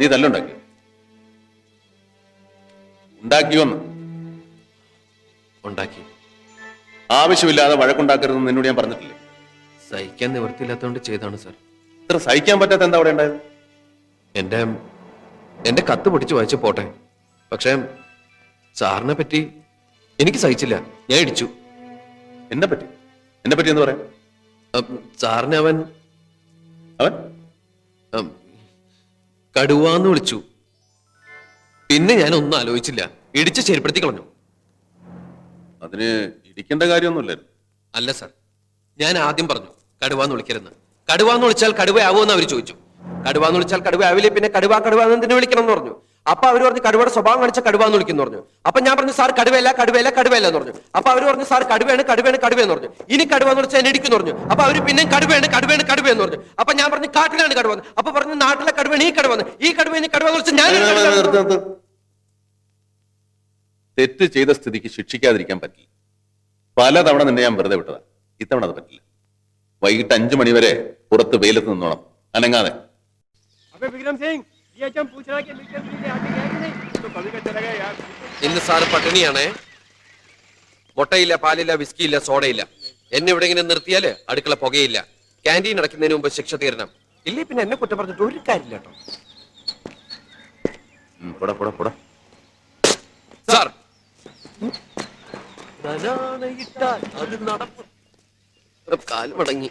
നീ തല്ലുണ്ടാക്കിയോ? ഉണ്ടാക്കിയോന്ന്? ഉണ്ടാക്കി. ആവശ്യമില്ലാതെ വഴക്കുണ്ടാക്കരുതെന്ന് നിന്നോട് ഞാൻ പറഞ്ഞിട്ടില്ലേ? സഹിക്കാൻ നിവൃത്തിയില്ലാത്തതുകൊണ്ട് ചെയ്താണ് സാർ. ഇത്ര സഹിക്കാൻ പറ്റാത്ത എന്താ അവിടെ ഉണ്ടായത്? എന്റെ കത്ത് പൊട്ടിച്ച് വായിച്ചു പോട്ടെ, പക്ഷെ സാറിനെ പറ്റി എനിക്ക് സഹിച്ചില്ല. ഞാൻ ഇടിച്ചു. എന്നെ പറ്റി എന്ന് പറയാം. സാറിനെ അവൻ അവൻ കടുവാന്ന് വിളിച്ചു. പിന്നെ ഞാൻ ഒന്നും ആലോചിച്ചില്ല, ഇടിച്ച് ശരിപ്പെടുത്തി കളഞ്ഞു. അതിന് ഇടിക്കേണ്ട കാര്യമൊന്നുമില്ലായിരുന്നു. അല്ല സാർ, ഞാൻ ആദ്യം പറഞ്ഞു കടുവാന്ന് വിളിക്കരുതെന്ന്. കടുവാന്ന് വിളിച്ചാൽ കടുവയാവുമെന്ന് അവർ ചോദിച്ചു. കടുവാന്ന് വിളിച്ചാൽ കടുവയാവില്ലേ, പിന്നെ കടുവാന്ന് എന്തിനു വിളിക്കണം എന്ന് പറഞ്ഞു. അപ്പൊ അവർ പറഞ്ഞു കടുവയുടെ സ്വഭാവം കാണിച്ച കടുവാന്ന് വിളിക്കുന്നു പറഞ്ഞു. അപ്പൊ ഞാൻ പറഞ്ഞു സാർ കടുവയല്ല എന്ന് പറഞ്ഞു. അപ്പൊ അവർ പറഞ്ഞു സാർ കടുവയാണ് എന്ന് പറഞ്ഞു. ഇനി കടുവാന്ന് വിളിച്ചാൽ എന്നെ ഇടിക്കുന്നു പറഞ്ഞു. അപ്പൊ അവര് പിന്നെ കടുവയാണ് എന്ന് പറഞ്ഞു. അപ്പൊ ഞാൻ പറഞ്ഞു കാട്ടിലാണ് കടുവന്ന്. അപ്പൊ പറഞ്ഞു നാട്ടിലെ കടുവയാണ് ഈ കടുവന്ന് ഇനി കടുവന്ന് വിളിച്ചാൽ ഞാൻ തെറ്റ് ചെയ്ത സ്ഥിതിക്ക് ശിക്ഷിക്കാതിരിക്കാൻ പറ്റില്ല. പലതവണ നിന്നെ ഞാൻ വെറുതെ വിട്ടതാ. ഇത്തവണ അത് പറ്റില്ല. വൈകിട്ട് 5 മണി വരെ പുറത്ത് വെയിലത്ത് നിന്നോണം, അനങ്ങാതെ. ഇന്ന് സാറ് പട്ടിണിയാണേ. മുട്ടയില്ല, പാലില്ല, വിസ്കിയില്ല, സോഡയില്ല. എന്നെ ഇവിടെ ഇങ്ങനെ നിർത്തിയാല് അടുക്കള പുകയില്ല. ക്യാൻറ്റീൻ അടയ്ക്കുന്നതിന് മുമ്പ് ശിക്ഷ തീരണം. ഇല്ലേ പിന്നെ എന്നെ കുറ്റം പറഞ്ഞിട്ട് ഒരു കാര്യമില്ല കേട്ടോ. സാർ അത് നടക്കും. കാല് മടങ്ങി.